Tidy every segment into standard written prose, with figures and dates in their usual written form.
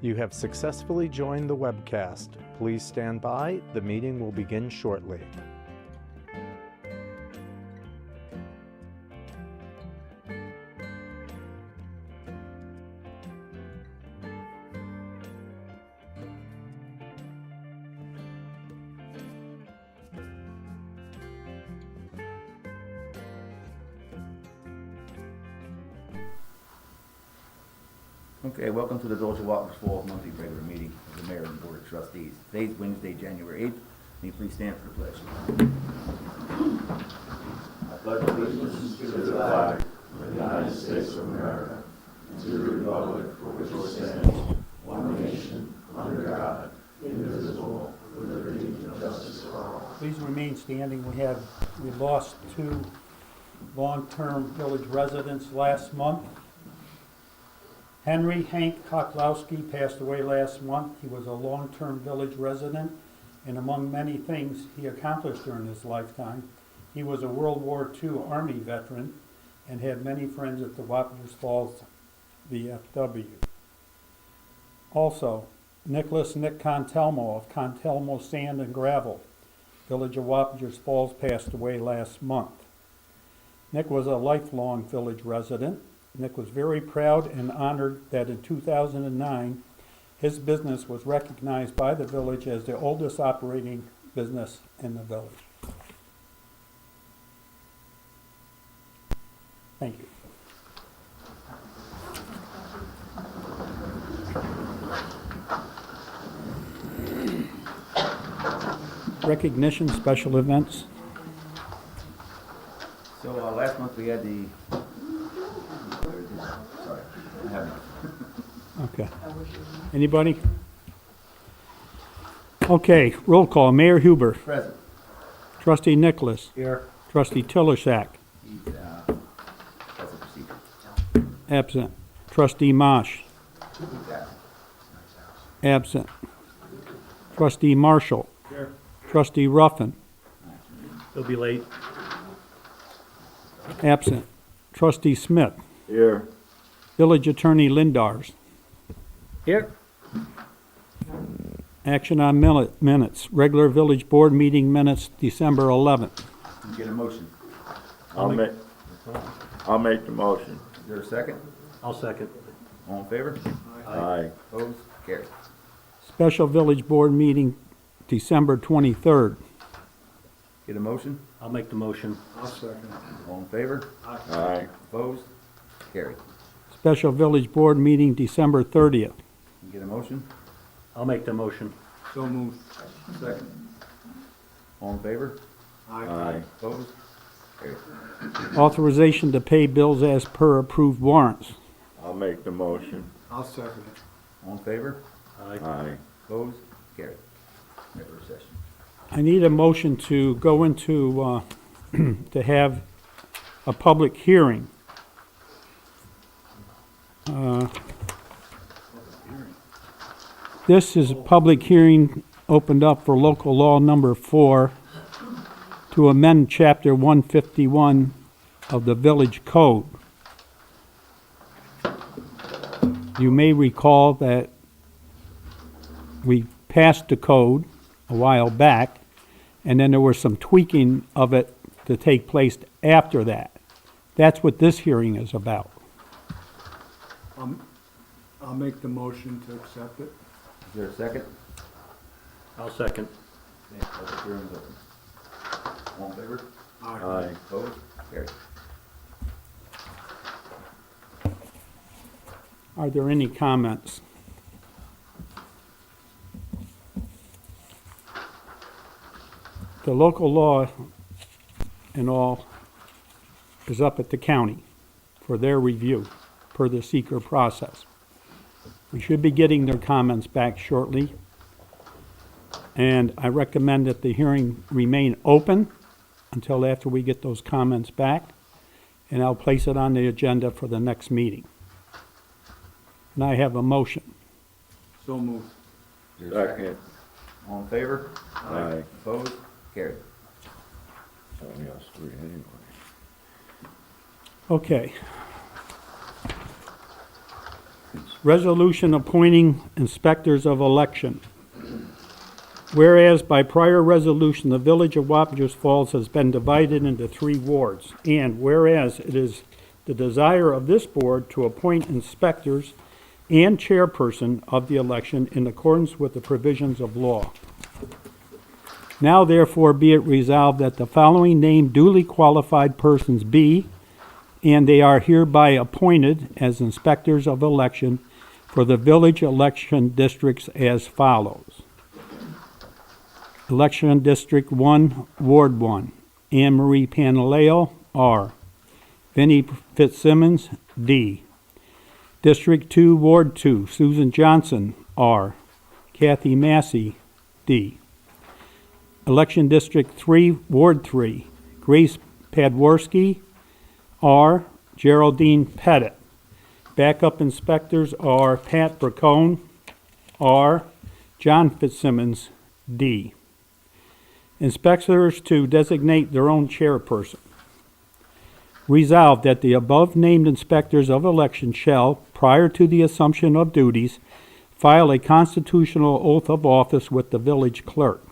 You have successfully joined the webcast. Please stand by. The meeting will begin shortly. Okay, welcome to the Village of Wappers Falls monthly regular meeting of the Mayor and Board of Trustees. Today's Wednesday, January 8th. May you please stand for the pledge. I pledge allegiance to the flag of the United States of America, and to the republic for which it stands, one nation, under God, indivisible, with liberty and justice for all. Please remain standing. We lost 2 long-term village residents last month. Henry Hank Koklowski passed away last month. He was a long-term village resident, and among many things he accomplished during his lifetime, he was a World War II Army veteran and had many friends at the Wappers Falls VFW. Also, Nicholas Nick Contelmo of Contelmo Sand and Gravel, Village of Wappers Falls, passed away last month. Nick was a lifelong village resident. Nick was very proud and honored that in 2009, his business was recognized by the village as the oldest operating business in the village. Thank you. Recognition, special events. So last month we had the... Sorry, I have none. Okay. Anybody? Okay, roll call. Mayor Huber. Present. Trustee Nicholas. Here. Trustee Tillersack. He's, that's a procedure. Absent. Trustee Mosh. He's absent. Absent. Trustee Marshall. Here. Trustee Ruffin. He'll be late. Absent. Trustee Smith. Here. Village Attorney Lindars. Here. Action on minutes. Regular Village Board meeting minutes, December 11th. Can you get a motion? I'll make the motion. Is there a second? I'll second. All in favor? Aye. Opposed? Carried. Special Village Board meeting, December 23rd. Get a motion? I'll make the motion. All in favor? Aye. Opposed? Carried. Special Village Board meeting, December 30th. Can you get a motion? I'll make the motion. So moved. Second. All in favor? Aye. Opposed? Carried. Authorization to pay bills as per approved warrants. I'll make the motion. I'll second it. All in favor? Aye. Opposed? Carried. Regular session. I need a motion to go into, to have a public hearing. This is a public hearing opened up for local law number 4 to amend chapter 151 of the village code. You may recall that we passed the code a while back, and then there was some tweaking of it to take place after that. That's what this hearing is about. I'll make the motion to accept it. Is there a second? I'll second. Okay, public hearing is open. All in favor? Aye. Opposed? Carried. Are there any comments? The local law and all is up at the county for their review per the seeker process. We should be getting their comments back shortly. And I recommend that the hearing remain open until after we get those comments back. And I'll place it on the agenda for the next meeting. And I have a motion. So moved. Is there a Second. All in favor? Aye. Opposed? Carried. Only us three anyway. Okay. It's Resolution appointing inspectors of election. Whereas by prior resolution, the Village of Wappingers Falls has been divided into 3 wards, and whereas it is the desire of this board to appoint inspectors and chairperson of the election in accordance with the provisions of law. Now therefore be it resolved that the following named duly qualified persons be, and they are hereby appointed as inspectors of election for the village election districts as follows. Election District 1, Ward 1, Anne Marie Panaleo, R. Vinnie Fitzsimmons, D. District 2, Ward 2, Susan Johnson, R. Kathy Massey, D. Election District 3, Ward 3, Grace Padworski, R. Geraldine Pettit. Backup inspectors are Pat Bracone, R. John Fitzsimmons, D. Inspectors to designate their own chairperson. Resolved that the above-named inspectors of election shall, prior to the assumption of duties, file a constitutional oath of office with the village clerk.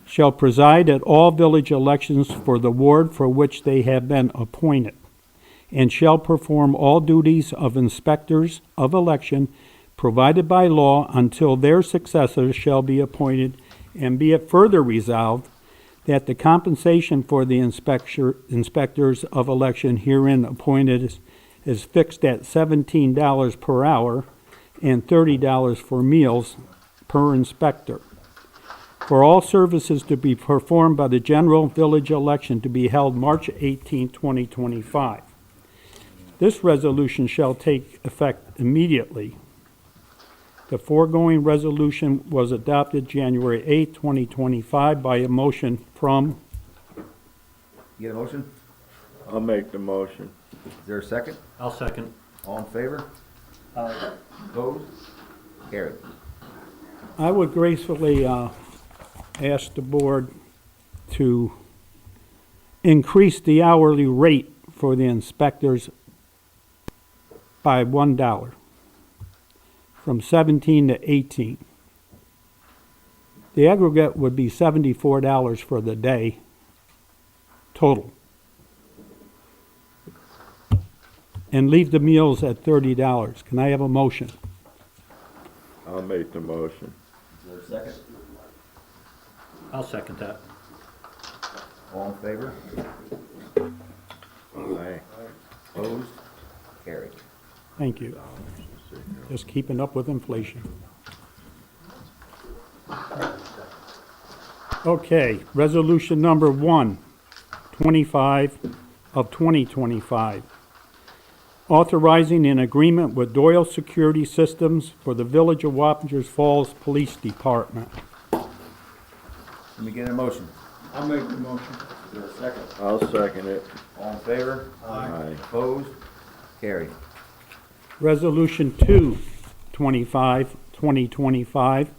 Shall preside at all village elections for the ward for which they have been appointed, and shall perform all duties of inspectors of election provided by law until their successors shall be appointed, and be it further resolved that the compensation for the inspectors of election herein appointed is fixed at $17 per hour and $30 for meals per inspector. For all services to be performed by the general village election to be held March 18, 2025. This resolution shall take effect immediately. The foregoing resolution was adopted January 8, 2025 by a motion from, You get a motion? I'll make the motion. Is there a second? I'll second. All in favor? Opposed? Carried. I would gracefully ask the board to increase the hourly rate for the inspectors by $1, from 17 to 18. The aggregate would be $74 for the day total. And leave the meals at $30. Can I have a motion? I'll make the motion. Is there a second? I'll second that. All in favor? Aye. Opposed? Carried. Thank you. Just keeping up with inflation. Okay, resolution number 125 of 2025. Authorizing an agreement with Doyle Security Systems for the Village of Wappingers Falls Police Department. Let me get a motion. I'll make the motion. Is there a second? I'll second it. All in favor? Aye. Opposed? Carried. Resolution 225, 2025,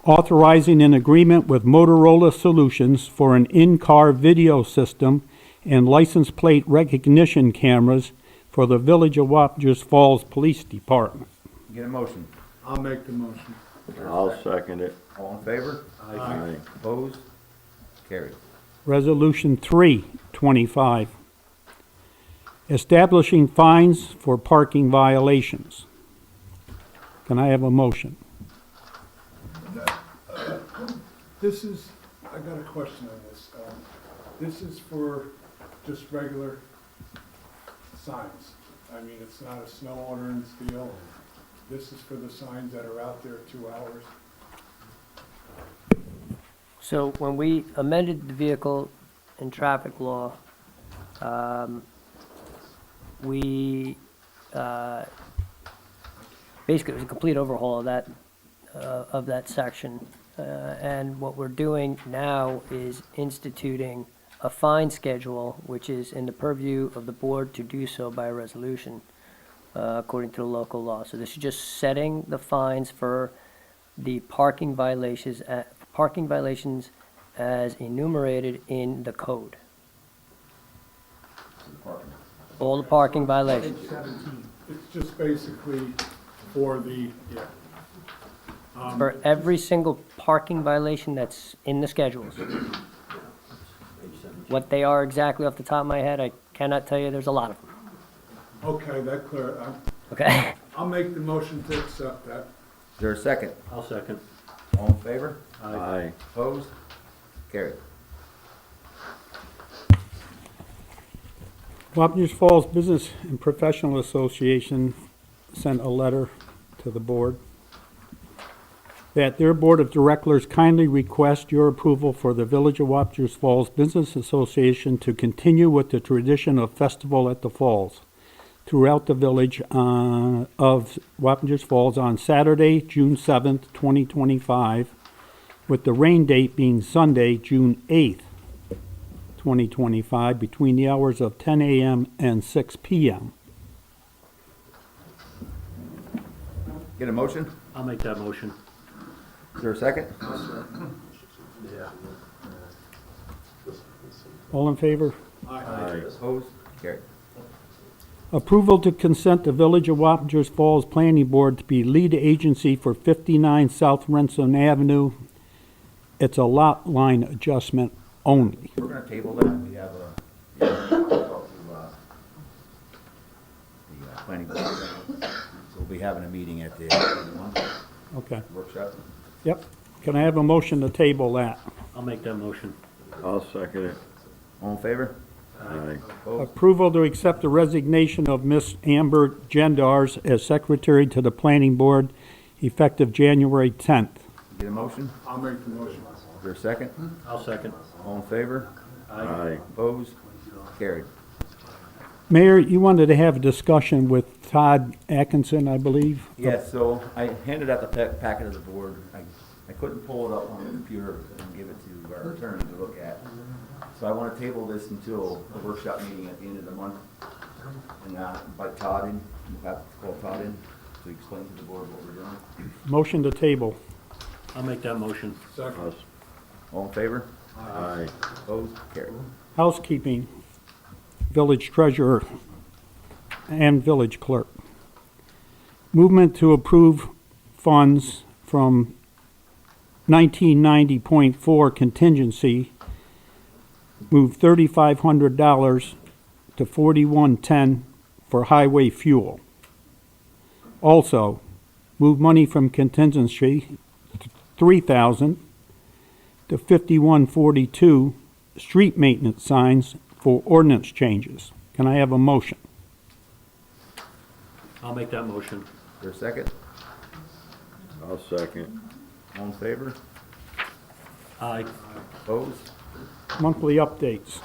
authorizing an agreement with Motorola Solutions for an in-car video system and license plate recognition cameras for the Village of Wappingers Falls Police Department. Get a motion. I'll make the motion. Is there a I'll second it. All in favor? Aye. Opposed? Carried. Resolution 325, establishing fines for parking violations. Can I have a motion? This is, I got a question on this. This is for just regular signs. I mean, it's not a snow ordinance deal. This is for the signs that are out there 2 hours. So when we amended the vehicle and traffic law, we, basically it was a complete overhaul of that section. And what we're doing now is instituting a fine schedule, which is in the purview of the board to do so by resolution, according to the local law. So this is just setting the fines for the parking violations as enumerated in the code. All the parking violations. It's just basically For the, yeah. For every single parking violation that's in the schedules. What they are exactly off the top of my head, I cannot tell you, there's a lot of them. Okay, that clear, Okay? I'll make the motion to accept that. Is there a second? I'll second. All in favor? Aye. Opposed? Carried. Wappingers Falls Business and Professional Association sent a letter to the board that their Board of Directors kindly request your approval for the Village of Wappingers Falls Business Association to continue with the tradition of Festival at the Falls throughout the village of Wappingers Falls on Saturday, June 7th, 2025, with the rain date being Sunday, June 8th, 2025, between the hours of 10 a.m. and 6 p.m. Get a motion? I'll make that motion. Is there a second? All in favor? Aye. Opposed? Carried. Approval to consent the Village of Wappingers Falls Planning Board to be lead agency for 59 South Rensselaer Avenue. It's a lot line adjustment only. We're gonna table that. We have the planning board. So we'll be having a meeting at the Okay. workshop. Yep. Can I have a motion to table that? I'll make that motion. I'll second it. All in favor? Aye. Opposed? Approval to accept the resignation of Miss Amber Gendars as Secretary to the Planning Board effective January 10th. Get a motion? I'll make the motion. Is there a second? I'll second. All in favor? Aye. Opposed? Carried. Mayor, you wanted to have a discussion with Todd Atkinson, I believe? Yes, so I handed out the packet of the board. I couldn't pull it up on the computer and give it to our attorney to look at. So I want to table this until the workshop meeting at the end of the month. And invite Todd in, we'll have to call Todd in to explain to the board what we're doing. Motion to table. I'll make that motion. Second. All in favor? Aye. Opposed? Carried. Housekeeping, village treasurer and village clerk. Movement to approve funds from 1990.4 contingency, move $3,500 to 4110 for highway fuel. Also, move money from contingency, 3,000 to 5142 street maintenance signs for ordinance changes. Can I have a motion? I'll make that motion. Is there a second? I'll second. All in favor? Aye. Opposed? Monthly updates.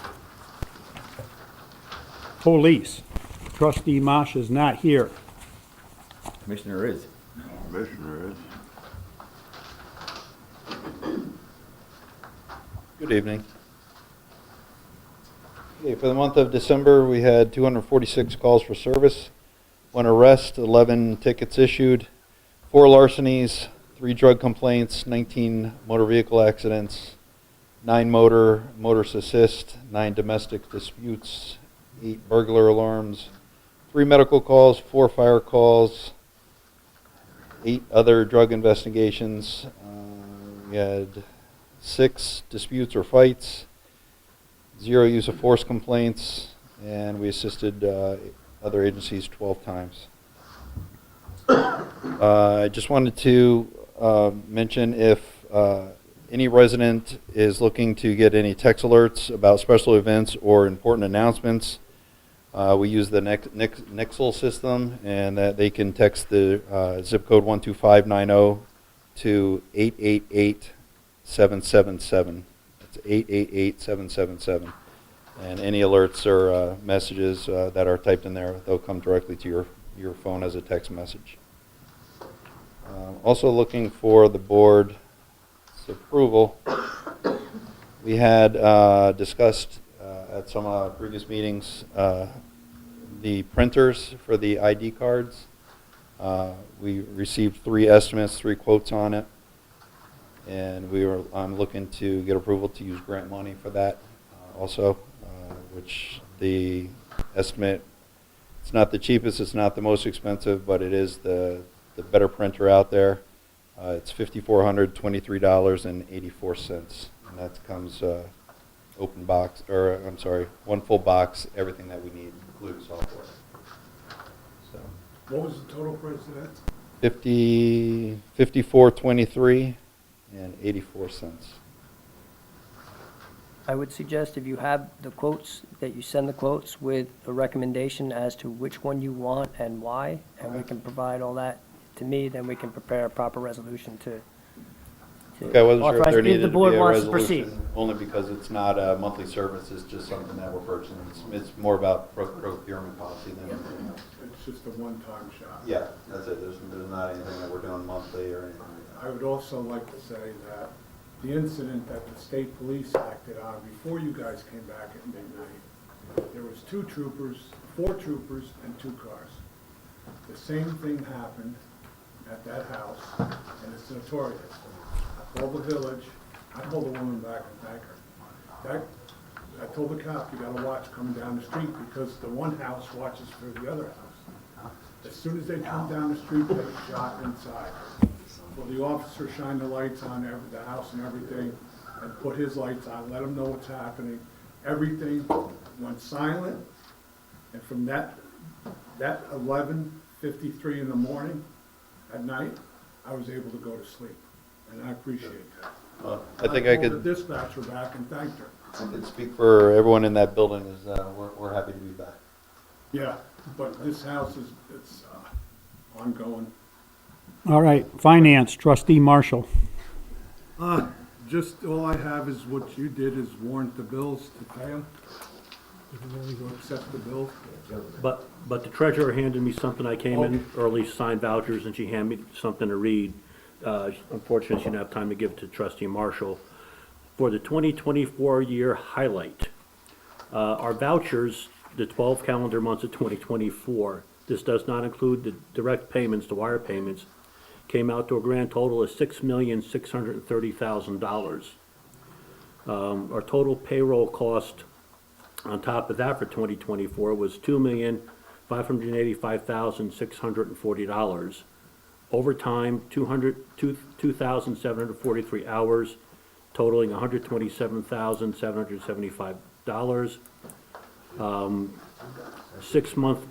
Police. Trustee Marsh is not here. Commissioner is. Commissioner is. Good evening. Okay, for the month of December, we had 246 calls for service, 1 arrest, 11 tickets issued, 4 larcenies, 3 drug complaints, 19 motor vehicle accidents, 9 motorist assist, 9 domestic disputes, 8 burglar alarms, 3 medical calls, 4 fire calls, 8 other drug investigations. We had 6 disputes or fights, 0 use of force complaints, and we assisted other agencies 12 times. I just wanted to mention if any resident is looking to get any text alerts about special events or important announcements, we use the Nixle system, and that they can text the zip code 12590 to 888-777. It's 888-777. And any alerts or messages that are typed in there, they'll come directly to your phone as a text message. Also looking for the board's approval. We had discussed at some previous meetings the printers for the ID cards. We received 3 estimates, 3 quotes on it, and I'm looking to get approval to use grant money for that also, which the estimate, it's not the cheapest, it's not the most expensive, but it is the the better printer out there. It's $5,423.84, and that comes open box, or I'm sorry, one full box, everything that we need, including software. So What was the total price of that? $54.23 and 84 cents. I would suggest if you have the quotes, that you send the quotes with a recommendation as to which one you want and why, and we can provide all that to me, then we can prepare a proper resolution to Okay, I wasn't sure if authorize there if needed the to board be a wants to proceed. resolution, only because it's not a monthly service, it's just something that we're purchasing. It's more about procurement policy than anything else. It's just a one-time shot. Yeah, that's it. There's not anything that we're doing monthly or anything like that. I would also like to say that the incident that the state police acted on before you guys came back at midnight, there was 4 troopers and 2 cars. The same thing happened at that house, and it's notorious. I called the village, I called the woman back and thanked her. I told the cop, you gotta watch coming down the street, because the one house watches for the other house. As soon as they come down the street, they shot inside. Well, the officer shined the lights on the house and everything, and put his lights on, let them know what's happening. Everything went silent, and from that 11:53 in the morning, at night, I was able to go to sleep, and I appreciate that. I think I called could, the dispatcher back and thanked her. I could speak for everyone in that building, is we're happy to be back. Yeah, but this house it's ongoing. All right, finance, trustee Marshall. Just all I have is what you did is warrant the bills to pay them. To accept the bills. But the treasurer handed me something, I came in early, signed vouchers, and she handed me something to read. Unfortunately, she didn't have time to give it to trustee Marshall. For the 2024 year highlight, our vouchers, the 12 calendar months of 2024, this does not include the direct payments, the wire payments, came out to a grand total of $6,630,000. Our total payroll cost on top of that for 2024 was $2,585,640. Overtime, 2,743 hours, totaling $127,775. 6 month,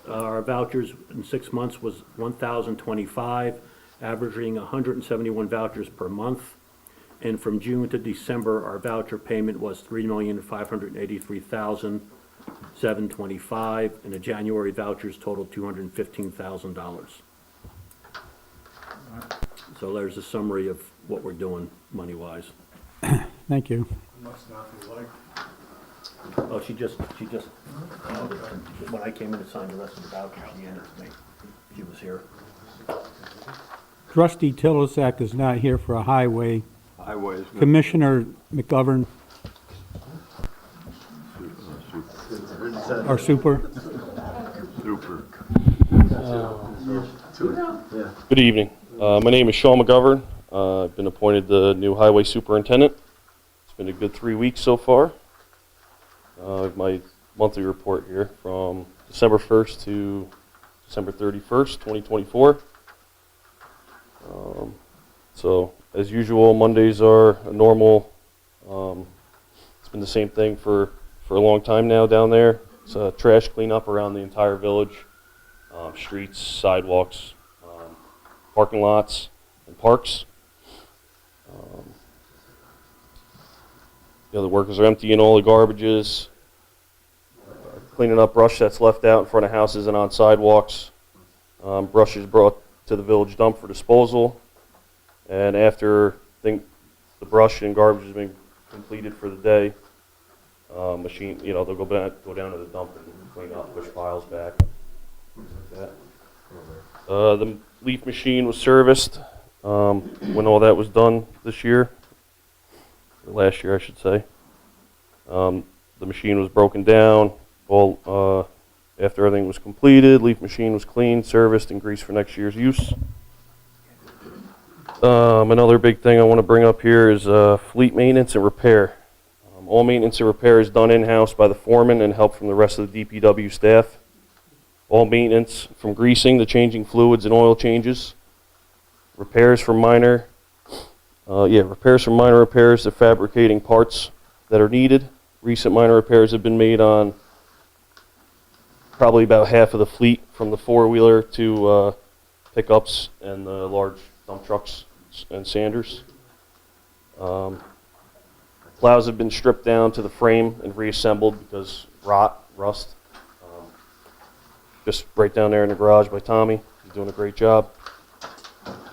our vouchers in 6 months was 1,025, averaging 171 vouchers per month. And from June to December, our voucher payment was $3,583,725, and the January vouchers totaled $215,000. So there's a summary of what we're doing money-wise. Thank you. Must not be like. Oh, she just, when I came in to sign the rest of the vouchers, she handed it to me. She was here. Trustee Tilisak is not here for a highway. Highways. Commissioner McGovern, our super. Super. Good evening. My name is Sean McGovern. I've been appointed the new highway superintendent. It's been a good 3 weeks so far. My monthly report here from December 1st to December 31st, 2024. So, as usual, Mondays are a normal. It's been the same thing for a long time now down there. It's a trash cleanup around the entire village, streets, sidewalks, parking lots, and parks. The workers are emptying all the garbages, cleaning up brush that's left out in front of houses and on sidewalks. Brush is brought to the village dump for disposal, and after the brush and garbage has been completed for the day, machine, they'll go down to the dump and clean up, push piles back, things like that. The leaf machine was serviced when all that was done this year, or last year I should say. The machine was broken down. After everything was completed, leaf machine was cleaned, serviced, and greased for next year's use. Another big thing I want to bring up here is fleet maintenance and repair. All maintenance and repair is done in-house by the foreman and help from the rest of the DPW staff. all maintenance from greasing to changing fluids and oil changes, repairs from minor repairs to fabricating parts that are needed. Recent minor repairs have been made on probably about half of the fleet, from the four-wheeler to pickups and the large dump trucks and sanders. Plows have been stripped down to the frame and reassembled because rust. Just right down there in the garage by Tommy. He's doing a great job.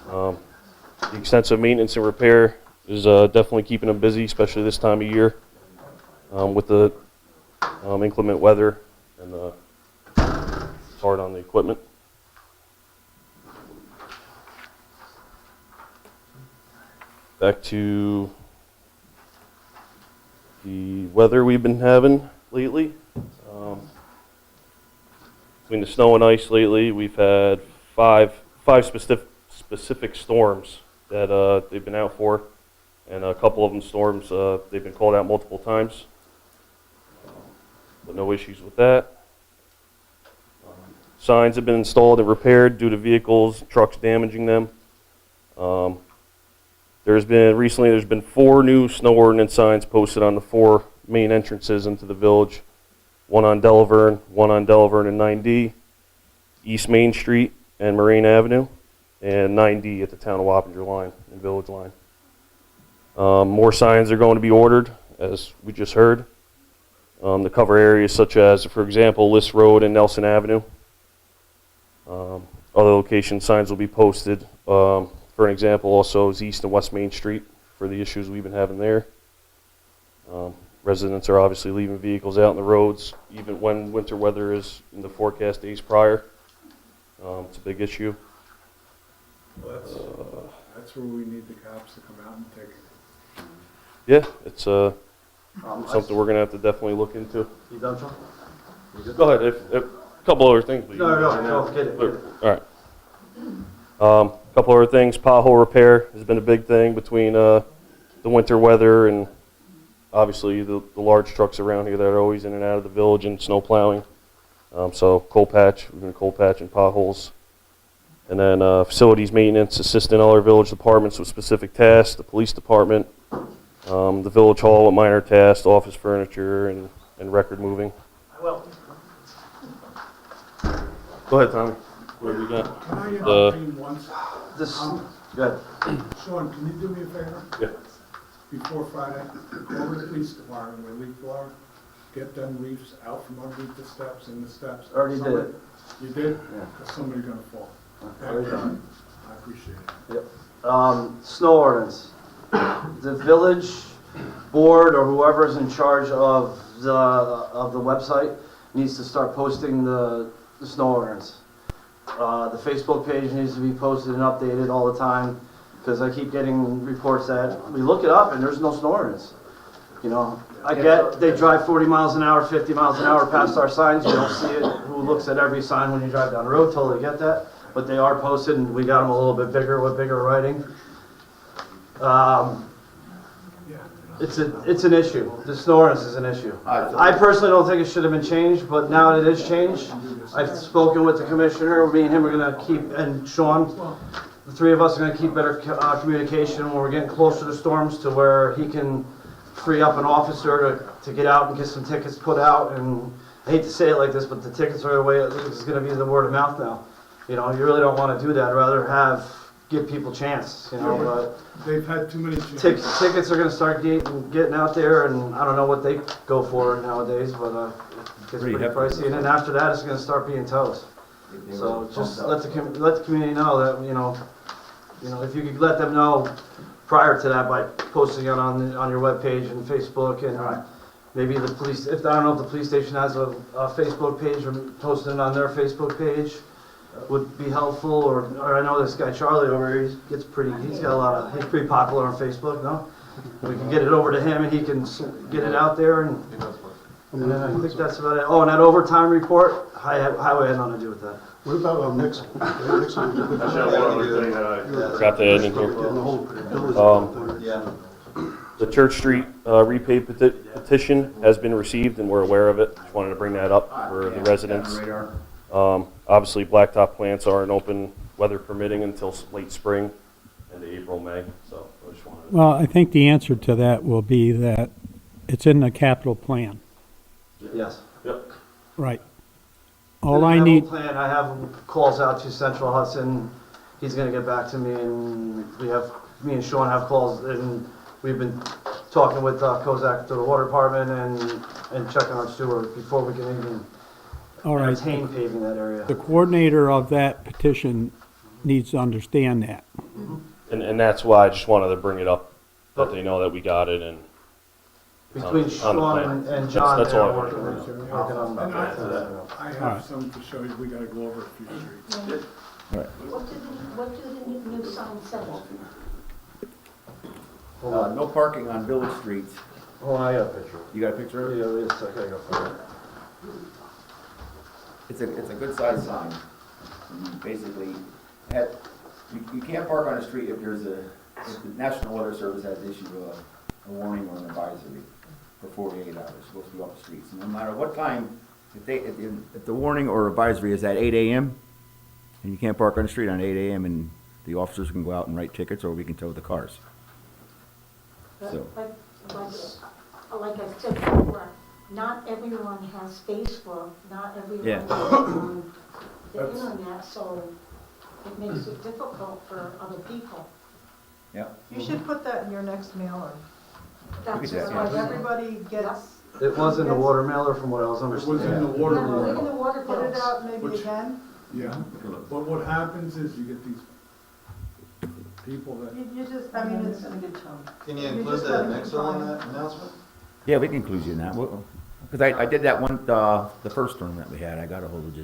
The extensive maintenance and repair is definitely keeping them busy, especially this time of year with the inclement weather and it's hard on the equipment. Back to the weather we've been having lately. Between the snow and ice lately, we've had five specific storms that they've been out for, and a couple of them storms they've been called out multiple times, but no issues with that. Signs have been installed and repaired due to vehicles, trucks damaging them. There's been 4 new snow ordinance signs posted on the 4 main entrances into the village. One on Delaverne and 9D, East Main Street and Moraine Avenue, and 9D at the Town of Wappinger line and Village line. More signs are going to be ordered, as we just heard. To cover areas such as, for example, List Road and Nelson Avenue. Other location signs will be posted. For an example, also is East and West Main Street for the issues we've been having there. Residents are obviously leaving vehicles out in the roads, even when winter weather is in the forecast days prior. It's a big issue. Well, that's where we need the cops to come out and take it. Yeah, it's something we're going to have to definitely look into. You done, Sean? You good? Go ahead. If a couple other things, please. No, get it. All right. Couple other things. Pothole repair has been a big thing between the winter weather and obviously the large trucks around here that are always in and out of the village and snow plowing. So coal patch, we've been coal patching potholes. And then facilities maintenance, assisting all our village departments with specific tasks, the police department, the village hall with minor tasks, office furniture, and record moving. Well, Go ahead, Tommy. What have we got? Can I intervene once? this, good. Sean, can you do me a favor? Yeah. Before Friday, call the police department where leaf blower, get them leaves out from underneath the steps and the steps. Already did it. You did? Yeah. Because somebody's gonna fall. Already done. I appreciate it. Snow ordinance. The village board or whoever's in charge of the website needs to start posting the snow ordinance. The Facebook page needs to be posted and updated all the time, because I keep getting reports that we look it up and there's no snow ordinance. You know, I get they drive 40 miles an hour, 50 miles an hour past our signs, you don't see it. Who looks at every sign when you drive down the road? Totally get that. But they are posted, and we got them a little bit bigger with bigger writing. It's an issue. The snow ordinance is an issue. I personally don't think it should have been changed, but now it is changed. I've spoken with the commissioner. Me and him are going to keep, and Sean, the three of us are going to keep better communication when we're getting closer to storms, to where he can free up an officer to get out and get some tickets put out. And I hate to say it like this, but the tickets are the way it's going to be, the word of mouth now. You know, you really don't want to do that. I'd rather give people a chance, you know. But they've had too many chances. tickets are going to start getting out there, and I don't know what they go for nowadays, but it gets pretty pricey. And then after that, it's going to start being tows. So just let the community know that, you know, if you could let them know prior to that by posting it on your webpage and Facebook, and maybe the police. I don't know if the police station has a Facebook page, or posting it on their Facebook page would be helpful. Or I know this guy Charlie over here, he's pretty popular on Facebook. No, we can get it over to him, and he can get it out there, and I think that's about it. Oh, and that overtime report, highway had nothing to do with that. What about next? That's one other thing that I forgot to add in here. The Church Street repay petition has been received, and we're aware of it. Just wanted to bring that up for the residents. Obviously, blacktop plants aren't open, weather permitting, until late spring into April, May, so I just wanted to. Well, I think the answer to that will be that it's in the capital plan. Yes. Yep. Right. The All I capital need, Plan, I have calls out to Central Hudson. He's gonna get back to me, and me and Sean have calls, and we've been talking with Kozak to the water department and checking our sewer before we can even all right, entertain paving that area. the coordinator of that petition needs to understand that. And that's why I just wanted to bring it up, that they know that we got it and. Between on the Sean plan. and John, That's they're all I working wanted. on And that. I All right. have some to show you, we gotta go over a few streets. What do the new signs say? No parking on village streets. Hold on, I got a picture. You got a picture of it? Yeah, wait a second, I gotta find it. It's a good sized sign. Basically, you can't park on a street if if the National Weather Service has issued a warning or an advisory for 48 hours, supposed to be off the streets. No matter what time, if the warning or advisory is at 8 a.m., and you can't park on the street on 8 a.m., and the officers can go out and write tickets, or we can tow the cars. So. But like I said before, not everyone has Facebook, not everyone Yeah. is on the internet, so it makes it difficult for other people. Yeah. You should put that in your next mailer, That's do that, what yeah. I like everybody gets, It was in the water mailer from what I was It was understanding. in the water Yeah, look in board. the water put it bills. out maybe Which- again. Yeah, but what happens is you get these people that, You just, I mean, it's, Can you You include just that gotta Nixle on define. that announcement? Yeah, we can include you in that. Because I did that one, the first one that we had, I got a hold of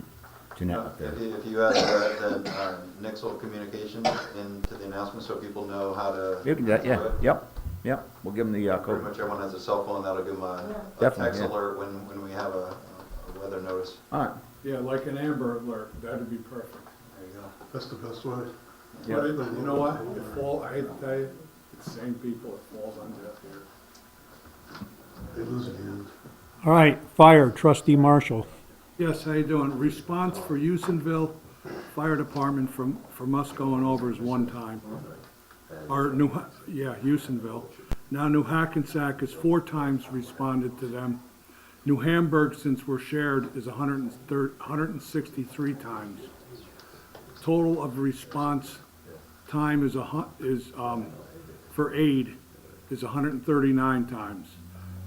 Jeanette up there. If you add that Nixle communication into the announcement so people know how to. We can do that, yeah, yep. We'll give them the Pretty code. much everyone has a cell phone, that'll give them a Definitely, text yeah. alert when we have a weather notice. All right, yeah, like an Amber Alert, that'd be perfect. There you go. That's the best way. Yeah. But you know what, I hate to tell you, it's the same people, it falls on deaf ears. They lose a hand. All right, fire, trustee Marshall. Yes, how you doing? Response for Houstonville Fire Department from us going over is one time. Houstonville. Now New Hackensack is 4 times responded to them. New Hamburg, since we're shared, is 163 times. Total of response time is for aid is 139 times.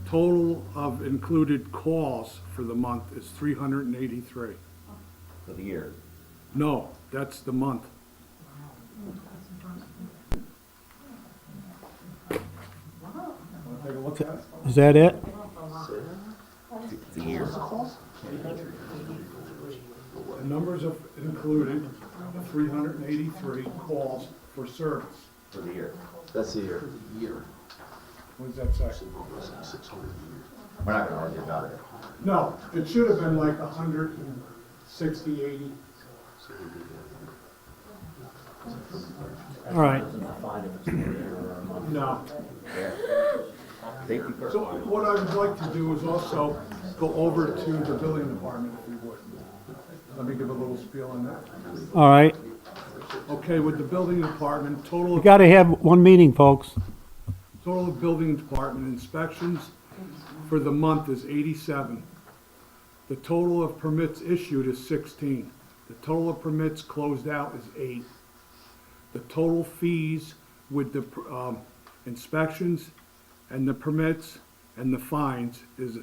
Total of included calls for the month is 383. for the year. No, that's the month. Wanna take a look at it? Is that it? The year. The numbers have included 383 calls for service. For the year. That's the year. What does that say? We're not gonna argue about it. No, it should have been like 160, 80. All right, No. Safety first. So what I would like to do is also go over to the building department if we would. Let me give a little spiel on that. all right. Okay, with the building department, We gotta have one meeting, folks. total of building department inspections for the month is 87. The total of permits issued is 16. The total of permits closed out is 8. The total fees with the inspections and the permits and the fines is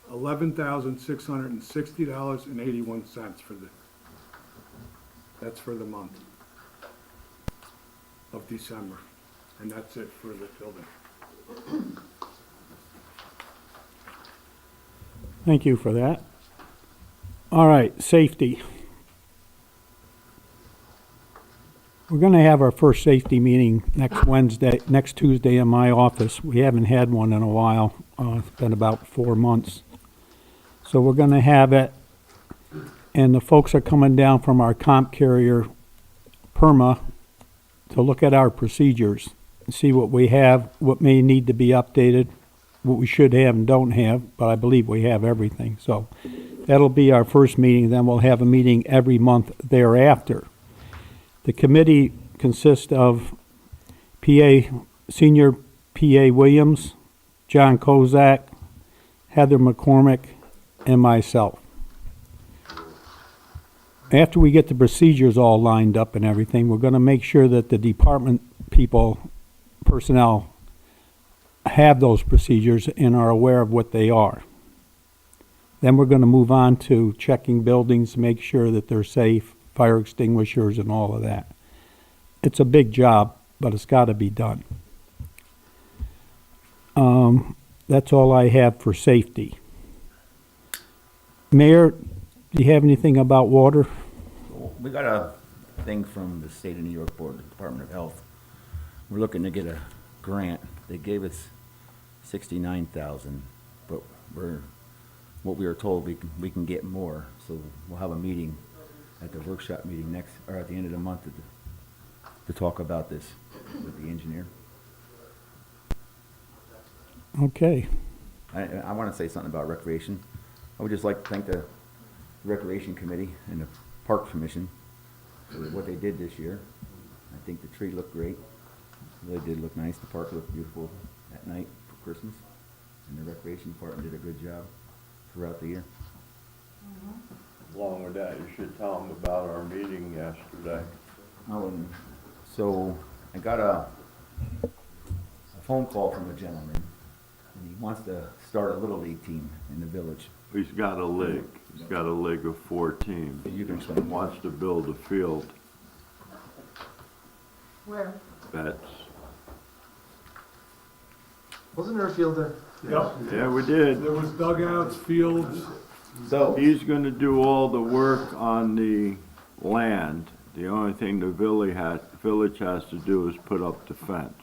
$11,660.81 that's for the month of December. And that's it for the building. Thank you for that. All right, safety. We're gonna have our first safety meeting next Tuesday in my office. We haven't had one in a while. It's been about 4 months. So we're gonna have it, and the folks are coming down from our comp carrier, PERMA, to look at our procedures, and see what we have, what may need to be updated, what we should have and don't have, but I believe we have everything. So That'll be our first meeting, then we'll have a meeting every month thereafter. The committee consists of Senior P.A. Williams, John Kozak, Heather McCormick, and myself. After we get the procedures all lined up and everything, we're gonna make sure that the department personnel have those procedures and are aware of what they are. Then we're gonna move on to checking buildings, make sure that they're safe, fire extinguishers and all of that. It's a big job, but it's gotta be done. That's all I have for safety. Mayor, do you have anything about water? We got a thing from the State of New York Board, the Department of Health. We're looking to get a grant. They gave us $69,000, but what we were told, we can get more. So we'll have a meeting at the workshop meeting at the end of the month to talk about this with the engineer. Okay. I want to say something about recreation. I would just like to thank the Recreation Committee and the Park Commission for what they did this year. I think the tree looked great. It really did look nice. The park looked beautiful at night for Christmas. And the Recreation Department did a good job throughout the year. Along with that, you should tell them about our meeting yesterday. Oh, and so I got a phone call from a gentleman, and he wants to start a Little League team in the village. He's got a league. He's got a league of 4 teams. You can He explain. wants to build a field. Where? That's, Wasn't there a field there? Yep. yeah, we did. There was dugouts, fields. So, He's gonna do all the work on the land. The only thing the village has to do is put up the fence.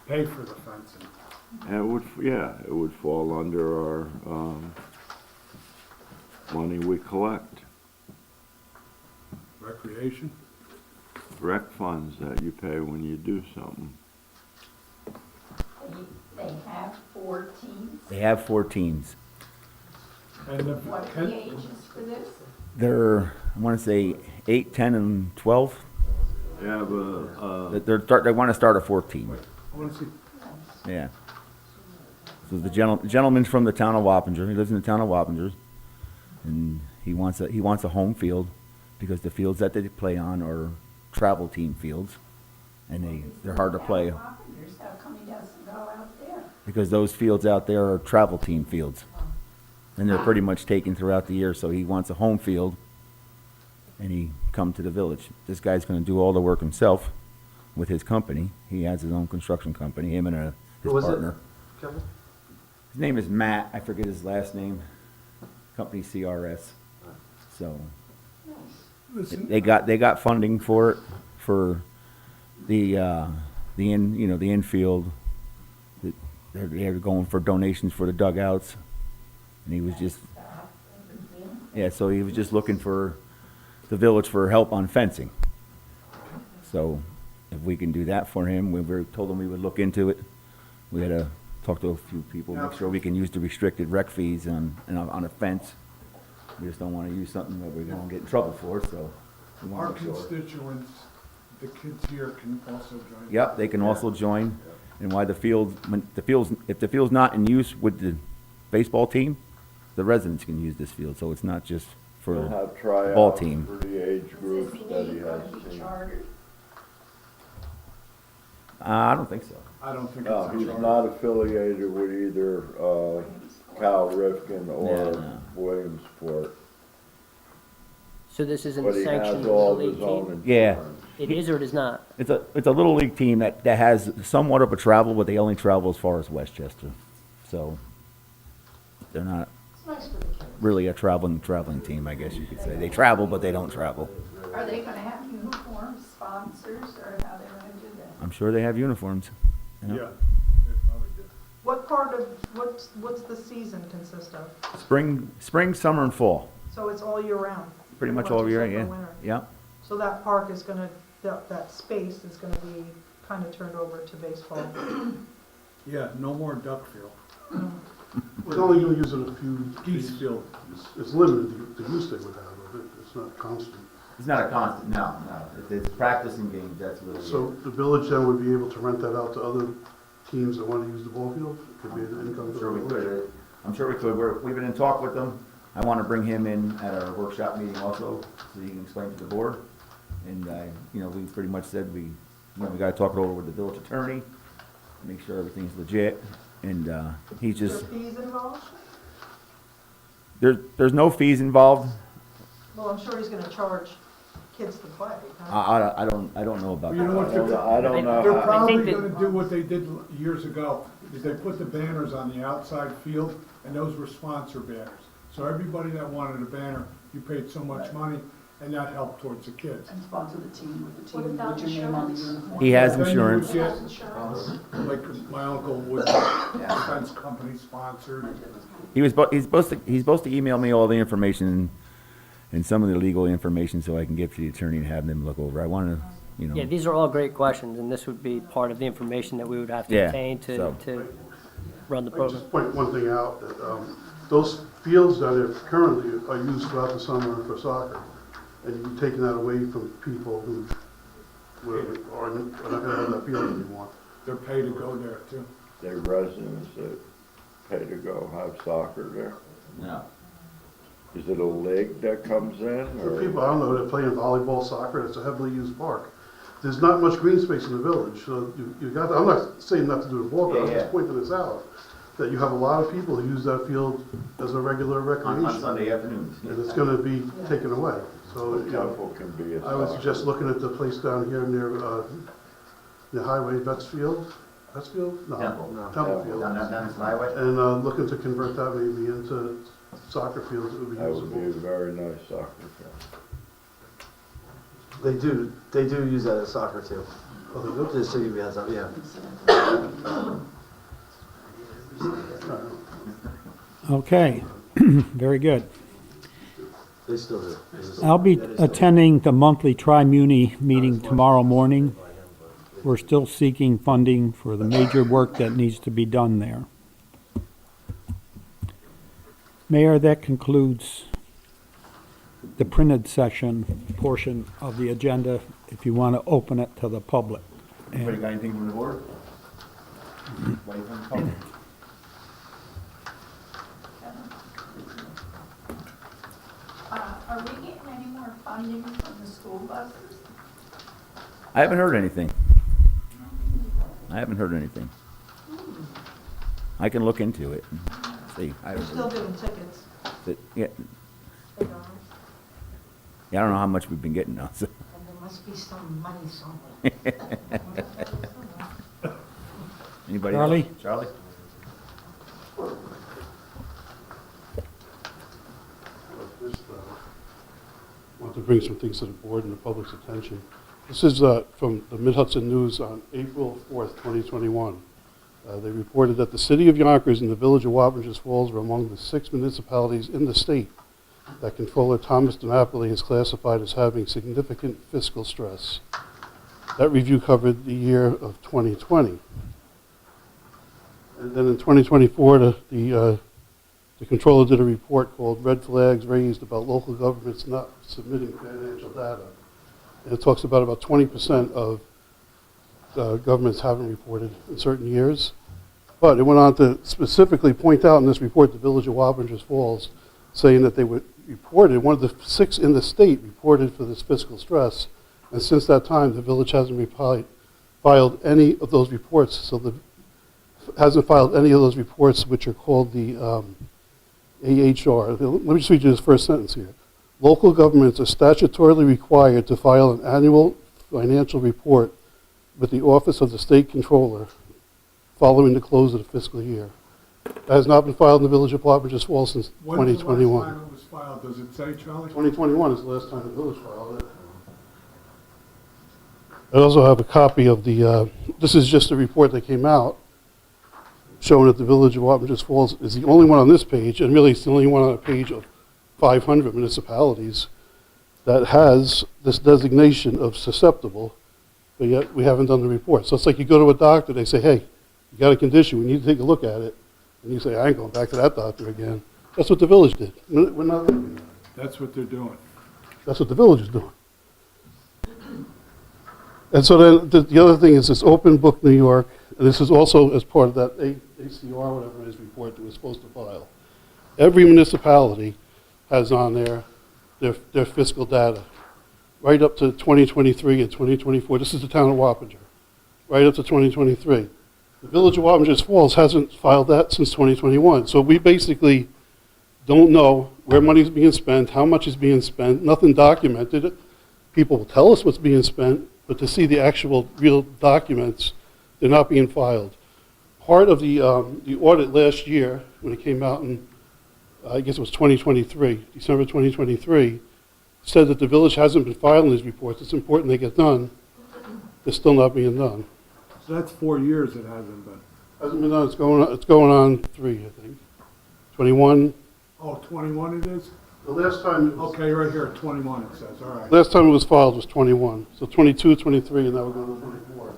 Pay for the fencing. And it would fall under our, money we collect. Recreation. Rec funds that you pay when you do something. They have 4 teams. they have 4 teams. And the, What are the ages for this? They're, I want to say 8, 10, and 12. They have a, They want to start a 4th team. I wanna see, Yeah. So the gentleman's from the town of Wappinger. He lives in the town of Wappinger, and he wants a home field because the fields that they play on are travel team fields, and they're hard to play How come he doesn't go out there? because those fields out there are travel team fields, and they're pretty much taken throughout the year. So he wants a home field, and he come to the village. This guy's going to do all the work himself with his company. He has his own construction company. Him and his Who was it? partner. Kevin? His name is Matt. I forget his last name. Company CRS. So listen, they got funding for it for the infield. They're going for donations for the dugouts, and he was just so he was just looking for the village for help on fencing. So if we can do that for him, we told him we would look into it. We had to talk to a few people, make sure we can use the restricted rec fees on a fence. We just don't want to use something that we're going to get in trouble for, so we our want to make sure. constituents, the kids here can also join. Yep, they can also join, and why if the field's not in use with the baseball team, the residents can use this field, so it's not just for we'll have a ball tryouts team. for the age groups that he has seen. I don't think so. I don't think No, it's a he's charter. not affiliated with either, Cal Ripken or No. Williamsport, So this isn't but he sanctioned has Little all League his own team? Yeah. insurance. It is or it is not? It's a little league team that has somewhat of a travel, but they only travel as far as Westchester, so they're not It's nice for the kids. really a traveling team, I guess you could say. They travel, but they don't travel. Are they gonna have uniforms, sponsors, or how they're gonna do that? I'm sure they have uniforms. Yeah, Yeah. they probably do. What part of, what's the season consist of? Spring, summer, and fall. So it's all year round? Pretty much all year, except yeah. for winter. Yeah. So that park is gonna, that space is gonna be kinda turned over to baseball? Yeah, no more duck field. We're only gonna use it a few. Geese field. It's limited, the use they would have of it, it's not constant. It's not a constant, no. It's practicing games, that's really it. So the village then would be able to rent that out to other teams that wanna use the ball field? It could be an income. I'm sure we could. I'm sure we could. We've been in talk with them. I want to bring him in at our workshop meeting also, so he can explain to the board. And, we pretty much said we gotta talk it over with the village attorney, make sure everything's legit. And, he's Are just, there fees involved? there's no fees involved. Well, I'm sure he's gonna charge kids to play. huh? I don't know about You know what, that. I don't know. they're I probably think that- gonna do what they did years ago, is they put the banners on the outside field, and those were sponsor banners. So everybody that wanted a banner, you paid so much money, and that helped towards the kids. And sponsor the team with the What team, about with your name on the insurance? uniform. He has Then you would insurance. get, Has insurance. like my uncle would, defense company sponsored. He's supposed to email me all the information and some of the legal information so I can give to the attorney and have them look over. I want to, Yeah, these are all great questions, and this would be part of the information that we would have to Yeah, obtain so- to run the I program. just point one thing out, that, those fields that are currently are used throughout the summer for soccer, and you're taking that away from people who are not gonna have that field anymore. They're paid to go there too. They're residents that pay to go have soccer there. No. Is it a league that comes in, For or? people I don't know that play in volleyball, soccer, it's a heavily used park. There's not much green space in the village, so you got, I'm not saying not to do the ball, but I'm Yeah, just yeah. pointing this out, that you have a lot of people who use that field as a regular On recreation. Sunday afternoons. And it's gonna be taken away, so, you know, Temple can be a I would soccer. suggest looking at the place down here near, the highway, Vetsfield? No. Temple. Temple Field. Down this highway? And, looking to convert that maybe into soccer fields that would be That would be a usable. very nice soccer field. They do use that as soccer too, Oh, they do? just so you guys have, yeah. Okay, very good. They still do. I'll be attending the monthly Tri-Muni meeting tomorrow morning. We're still seeking funding for the major work that needs to be done there. Mayor, that concludes the printed session portion of the agenda, if you want to open it to the public. Anybody And got anything from the board? Anybody from the public? Are we getting any more funding from the school buses? I haven't heard anything. I can look into it and see. We're still doing tickets. Yeah, I don't know how much we've been getting now, so. And there must be some money somewhere. Anybody Charlie? else? Charlie? Just, want to bring some things to the board and the public's attention. This is from the Mid-Hudson News on April 4th, 2021. They reported that the city of Yonkers and the village of Wappingers Falls were among the 6 municipalities in the state that Controller Thomas DiNapoli has classified as having significant fiscal stress. That review covered the year of 2020. And then in 2024, the controller did a report called Red Flags Raised about local governments not submitting financial data. And it talks about 20% of governments haven't reported in certain years. But it went on to specifically point out in this report the village of Wappingers Falls, saying that they were reported, one of the 6 in the state reported for this fiscal stress. And since that time, the village hasn't filed any of those reports. So hasn't filed any of those reports, which are called the AHR. Let me just read you this first sentence here. Local governments are statutorily required to file an annual financial report with the Office of the State Controller following the close of the fiscal year. That has not been filed in the village of Wappingers Falls since When's the last 2021. time it was filed? Does it say, Charlie? 2021 is the last time the village filed it. I also have a copy of the, this is just a report that came out showing that the village of Wappingers Falls is the only one on this page, and really it's the only one on a page of 500 municipalities that has this designation of susceptible, but yet we haven't done the report. So it's like you go to a doctor, they say, hey, you got a condition, we need to take a look at it, and you say, I ain't going back to that doctor again. That's what the village did. We're not leaving that. That's what they're doing. That's what the village is doing. And so then the other thing is this Open Book New York, and this is also as part of that ACR, whatever it is, report that we're supposed to file. Every municipality has on there their fiscal data, right up to 2023 and 2024. This is the town of Wappinger, right up to 2023. The village of Wappingers Falls hasn't filed that since 2021. So we basically don't know where money's being spent, how much is being spent, nothing documented. People will tell us what's being spent, but to see the actual real documents, they're not being filed. Part of the audit last year, when it came out in, I guess it was 2023, December 2023, said that the village hasn't been filing these reports. It's important they get done. They're still not being done. So that's 4 years it hasn't been. Hasn't been done. It's going on 3, I think. 21. Oh, 21 it is? The last time it was, Okay, right here, 21 it says, all right. last time it was filed was 21. So 22, 23, and now we're going to 24.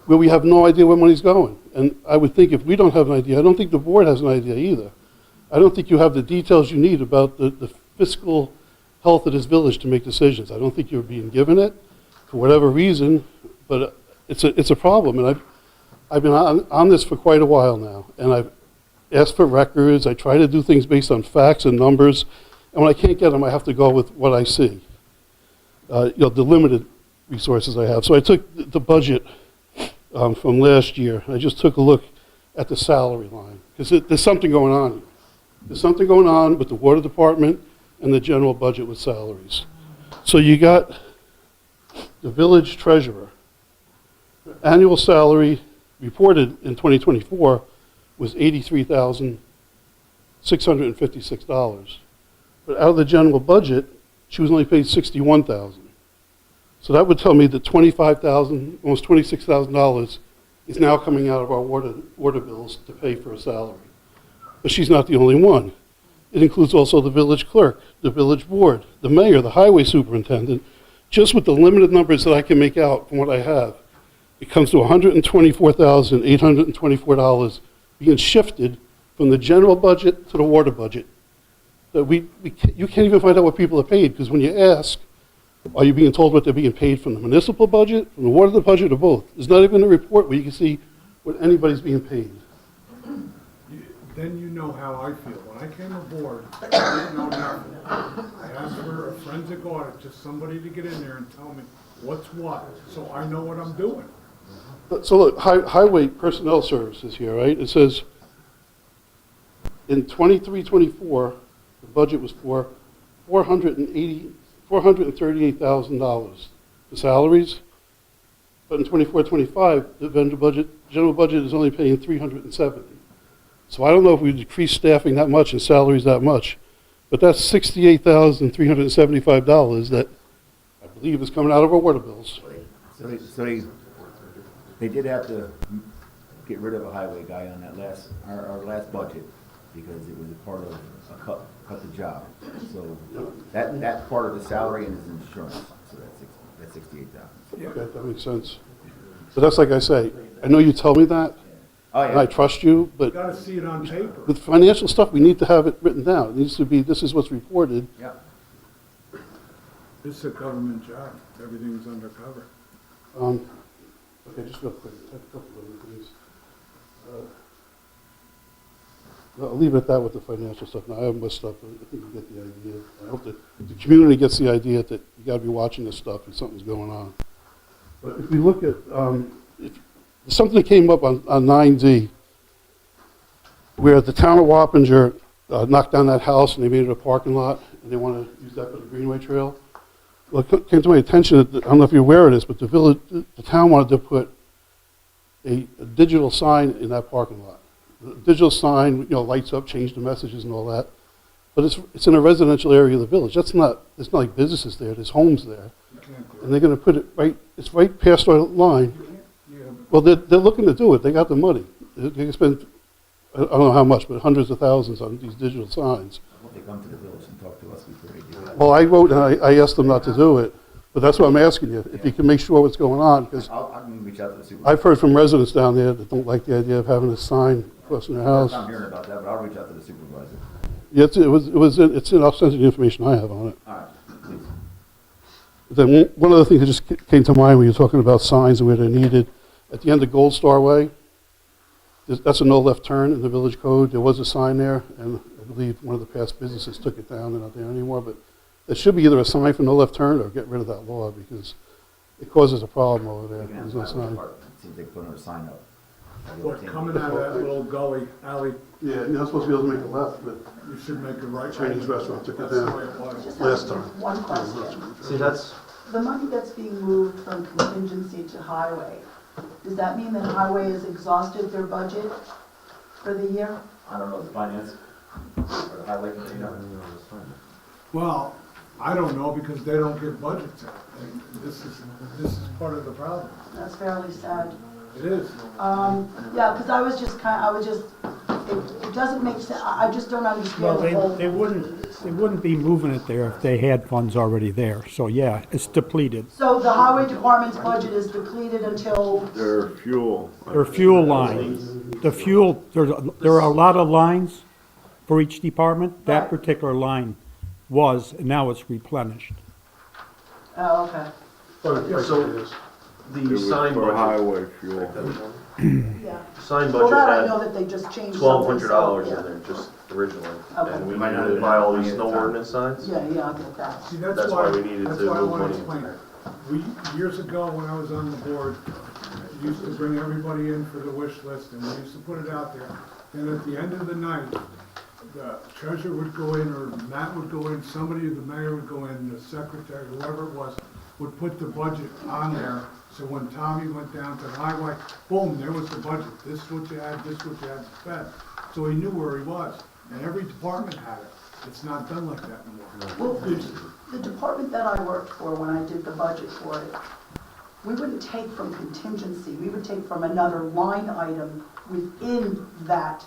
Where we have no idea where money's going. And I would think if we don't have an idea, I don't think the board has an idea either. I don't think you have the details you need about the fiscal health of this village to make decisions. I don't think you're being given it for whatever reason, but it's a problem. And I've been on this for quite a while now, and I've asked for records. I try to do things based on facts and numbers, and when I can't get them, I have to go with what I see. The limited resources I have. So I took the budget from last year. I just took a look at the salary line, because there's something going on here. There's something going on with the water department and the general budget with salaries. So you got the village treasurer. Annual salary reported in 2024 was $83,656. But out of the general budget, she was only paid $61,000. So that would tell me that $25,000, almost $26,000 is now coming out of our water bills to pay for a salary. But she's not the only one. It includes also the village clerk, the village board, the mayor, the highway superintendent. Just with the limited numbers that I can make out from what I have, it comes to $124,824 being shifted from the general budget to the water budget. That you can't even find out what people are paid, because when you ask, are you being told what they're being paid from the municipal budget, from the water budget, or both? There's not even a report where you can see what anybody's being paid. Then you know how I feel. When I came aboard, I didn't know nothing. I asked for a forensic audit, just somebody to get in there and tell me what's what, so I know what I'm doing. So look, Highway Personnel Services here, right? It says in 23-24, the budget was for $438,000 for salaries, but in 24-25, the general budget is only paying $370,000. So I don't know if we decrease staffing that much and salaries that much, but that's $68,375 that I believe is coming out of our water bills. So they did have to get rid of a highway guy on that our last budget, because it was a part of a cut the job. So that part of the salary and his insurance, so that's $68,000. Okay, that makes sense. But that's like I say, I know you tell me that, Oh, and I yeah. trust you, You but gotta see it on paper. with financial stuff, we need to have it written down. It needs to be, this is what's reported. Yeah. This is a government job. Everything's undercover. Okay, just real quick, a couple of other things. I'll leave it at that with the financial stuff. Now, I have my stuff, but I think you get the idea. I hope that the community gets the idea that you gotta be watching this stuff if something's going on. But if we look at, something that came up on 9D, where the town of Wappinger knocked down that house and they made it a parking lot, and they want to use that for the Greenway Trail. Well, it came to my attention that, I don't know if you're aware of this, but the town wanted to put a digital sign in that parking lot. The digital sign, lights up, change the messages and all that. But it's in a residential area of the village. There's not like businesses there, there's homes there. You can't do it. And they're gonna put it it's right past our line. Yeah, Well, they're looking to do it. They got the money. They can spend, I don't know how much, but hundreds of thousands on these digital signs. I hope they come to the village and talk to us before they do that. Well, I wrote and I asked them not to do it, but that's what I'm asking you, if you can make sure what's going on, because I'm gonna reach out to the supervisor. I've heard from residents down there that don't like the idea of having a sign put crossing their house. I'm hearing about that, but I'll reach out to the supervisor. Yeah, I'll send you the information I have on it. All right, please. Then one other thing that just came to mind when you're talking about signs and where they're needed. At the end of Gold Star Way, that's a no left turn in the village code. There was a sign there, and I believe one of the past businesses took it down. They're not there anymore, but there should be either a sign for no left turn or get rid of that law because it causes a problem over there. Again, There's no highway sign. department. Seems they put another sign up. What, coming out of that little gully, alley, Yeah, you're not supposed to be able to make a left, but you should make a right. Chinese restaurant took it That's the down way it was. Just last have time. one question. See, that's, The money that's being moved from contingency to highway, does that mean that highway has exhausted their budget for the year? I don't know, the finance, or the highway, you know. Well, I don't know because they don't give budgets out. And this is part of the problem. That's fairly sad. It is. Yeah, because I was just, it doesn't make sense, I just don't Well, understand the whole. they wouldn't be moving it there if they had funds already there. So yeah, it's depleted. So the highway department's budget is depleted until, Their fuel. Their fuel lines, the fuel, there are a lot of lines for each department. That Right. particular line was, and now it's replenished. oh, okay, so It the was sign for budget, highway fuel. yeah. sign Well, budget that I had know that they just changed something. $1,200 so, in there just originally. Okay. And we Might not needed to have buy all been these at snow the time. ordinance signs. Yeah, I get that. See, That's why we needed that's to why I move want money. explain it. We, years ago, when I was on the board, used to bring everybody in for the wish list, and we used to put it out there. Then at the end of the night, the treasurer would go in, or Matt would go in, somebody, the mayor would go in, the secretary, whoever it was, would put the budget on there. So when Tommy went down to the highway, boom, there was the budget. This is what you had, this is what you had to spend. So he knew where he was, and every department had it. It's not done like that anymore. Well, the department that I worked for, when I did the budget for it, we wouldn't take from contingency, we would take from another line item within that,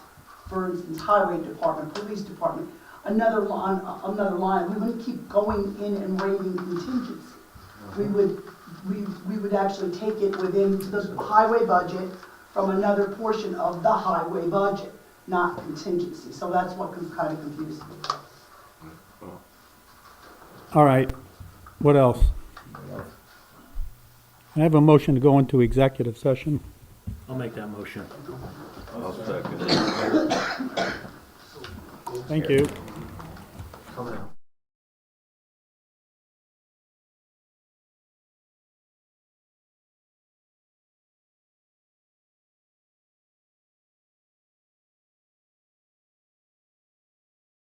for instance, highway department, police department, another line, we wouldn't keep going in and raiding contingency. We would actually take it within the highway budget from another portion of the highway budget, not contingency, so that's what kind of confused me. All right, what else? I have a motion to go into executive session. I'll make that motion. I'll second it. Thank you. Coming out.